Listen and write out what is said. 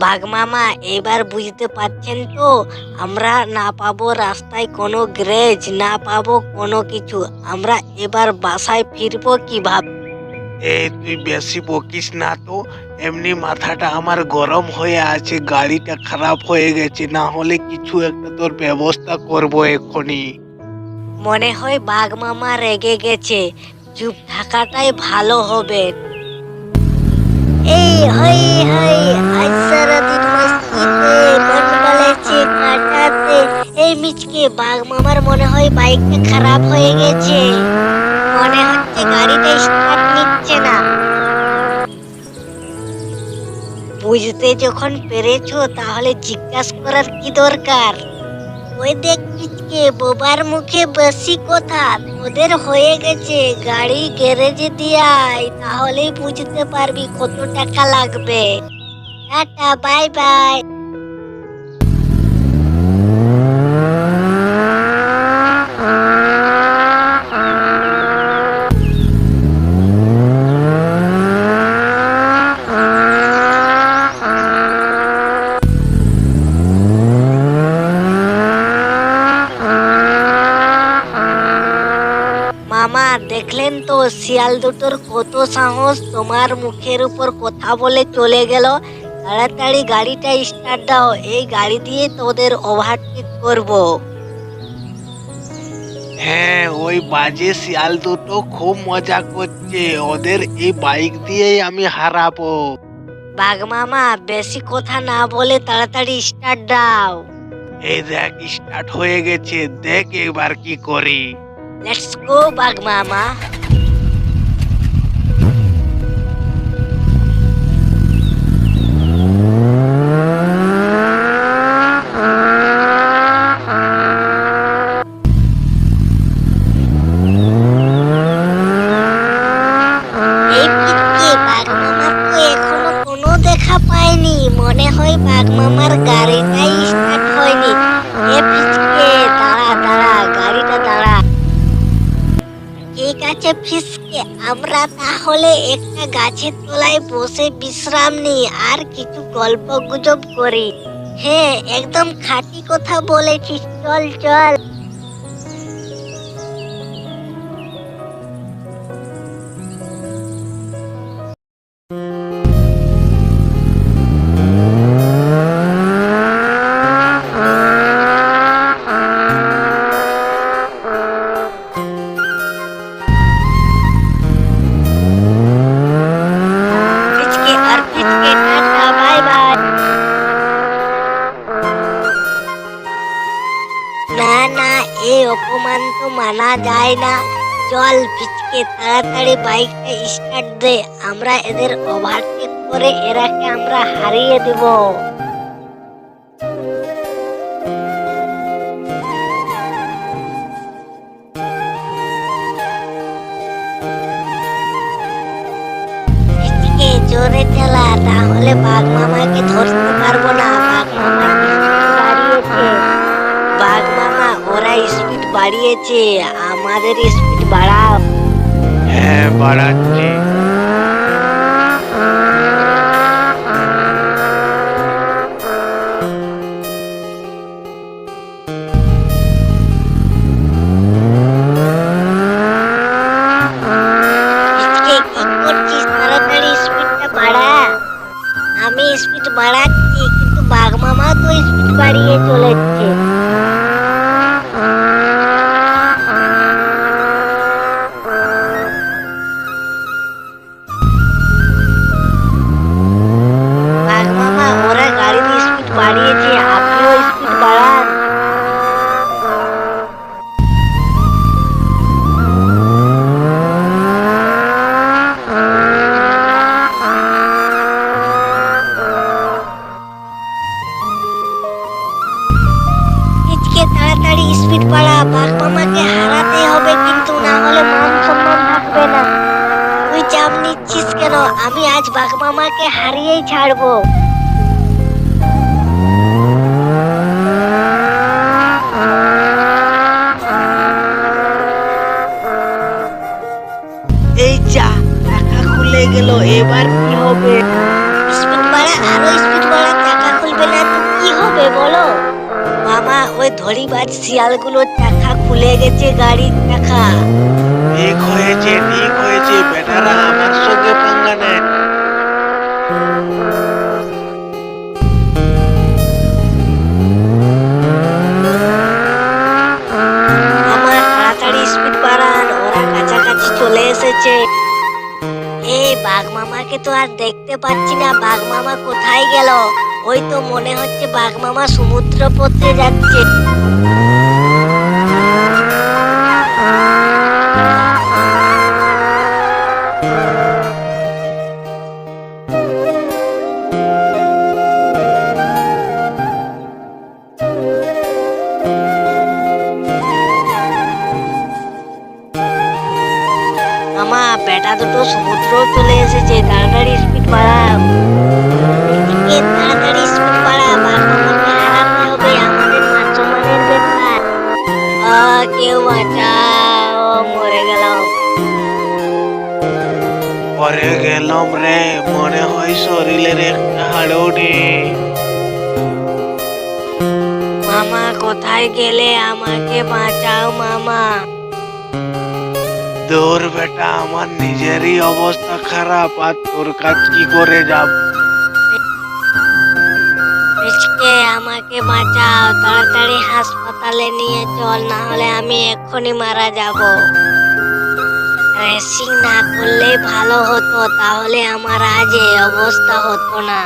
বাঘ মামা এবার বুঝতে পারছেন তো, আমরা না পাবো রাস্তায় কোনো গ্যারেজ, না পাবো কোনো কিছু। আমরা এবার বাসায় ফিরবো কিভাবে? তুই বেশি বকিস না তো। এমনি মাথাটা আমার গরম হয়ে আছে, গাড়িটা খারাপ হয়ে গেছে, না হলে কিছু একটা তোর ব্যবস্থা করব এক্ষুনি। মনে হয় বাঘ মামা রেগে গেছে, চুপ থাকাটাই ভালো হবে। এই হই হই, আজ সারাদিন মস্তিতে মন বলেছে কাটাতে। এই মিচকে, বাঘ মামার মনে হয় বাইকটা খারাপ হয়ে গেছে। মনে হচ্ছে গাড়িটা স্টার্ট নিচ্ছে না। বুঝতে যখন পেরেছো তাহলে জিজ্ঞাসা করার কি দরকার? ওই দেখ পিচকে, বোবার মুখে বেশি কথা। ওদের হয়ে গেছে, গাড়ি গ্যারেজে দিয়ে আয়, তাহলেই বুঝতে পারবি কত টাকা লাগবে। Tata, bye bye. মামা দেখলেন তো শিয়াল দুটোর কত সাহস, তোমার মুখের উপর কথা বলে চলে গেল। তাড়াতাড়ি গাড়িটা স্টার্ট দাও, এই গাড়ি দিয়ে তোদের ওভারটেক করব। হ্যাঁ, ওই বাজে শিয়াল দুটো খুব মজা করছে, ওদের এই বাইক দিয়েই আমি হারাবো। বাঘ মামা বেশি কথা না বলে তাড়াতাড়ি স্টার্ট দাও। এই দেখ স্টার্ট হয়ে গেছে, দেখ এবার কি করি। লেটস গো বাঘ মামা। এই পিচ্চি, বাঘ মামার তো এখনো কোনো দেখা পাইনি। মনে হয় বাঘ মামার গাড়িটাই স্টার্ট হয়নি। এ পিচকে, দাঁড়া দাঁড়া, গাড়িটা দাঁড়া। ঠিক আছে ফিসকে, আমরা তাহলে একটা গাছের তলায় বসে বিশ্রাম নিই আর কিছু গল্প গুজব করি। হ্যাঁ, একদম খাঁটি কথা বলেছিস, চল চল। পিচকে আর পিচকে, টাটা, বাই বাই। না না, এই অপমান তো মানা যায় না। চল পিচকে, তাড়াতাড়ি বাইকটা স্টার্ট দে, আমরা এদের ওভারটেক করে এরাকে আমরা হারিয়ে দেব। পিচকে জোরে চালা, তাহলে বাঘ মামাকে ধরতে পারবো না। বাঘ মামা বাড়িয়েছে। বাঘ মামা ওরা স্পিড বাড়িয়েছে, আমাদের স্পিড বাড়াও। হ্যাঁ, বাড়াচ্ছি। পিচকে কি করছিস? তাড়াতাড়ি স্পিডটা বাড়া। আমি স্পিড বাড়াচ্ছি, কিন্তু বাঘ মামা তো স্পিড বাড়িয়ে চলেছে। বাঘ মামা ওরা গাড়ির স্পিড বাড়িয়েছে, আপনিও স্পিড বাড়ান। পিচকে তাড়াতাড়ি স্পিড বাড়া, বাঘ মামাকে হারাতে হবে, কিন্তু না হলে মান সম্মান থাকবে না। তুই চাপ নিচ্ছিস কেন? আমি আজ বাঘ মামাকে হারিয়েই ছাড়বো। এই যা, টাকা খুলে গেল, এবার কি হবে? স্পিড বাড়া, আরো স্পিড বাড়া, হবে না তো কি হবে বলো? মামা ওই ধড়িবাজ শিয়ালগুলোর চাকা খুলে গেছে, গাড়ির চাকা। ঠিক হয়েছে বেটারা আমার সঙ্গে পাঙ্গা নেয়। মামা তাড়াতাড়ি স্পিড বাড়ান, ওরা কাছাকাছি চলে এসেছে। বাঘ মামাকে তো আর দেখতে পাচ্ছি না, বাঘ মামা কোথায় গেল? ওই তো মনে হচ্ছে বাঘ মামা সমুদ্র পথে যাচ্ছে। মামা বেটা দুটো সমুদ্র চলে এসেছে, তাড়াতাড়ি স্পিড বাড়াও। তাড়াতাড়ি স্পিড বাড়া, বাঘ মামাকে হারাতে হবে, আমাদের মান সম্মানের ব্যাপার। কেউ বাঁচাও, মরে গেলাম। পরে গেলাম রে, মনে হয় শরীরের একটা হাড়ও নেই। মামা কোথায় গেলে? আমাকে বাঁচাও মামা। দূর বেটা, আমার নিজেরই অবস্থা খারাপ, আর তোর কাজ কি করে যাব? মিচকে আমাকে বাঁচাও, তাড়াতাড়ি হাসপাতালে নিয়ে চল, না হলে আমি এক্ষুনি মারা যাব। রেসিং না করলেই ভালো হতো, তাহলে আমার আজ এই অবস্থা হতো না।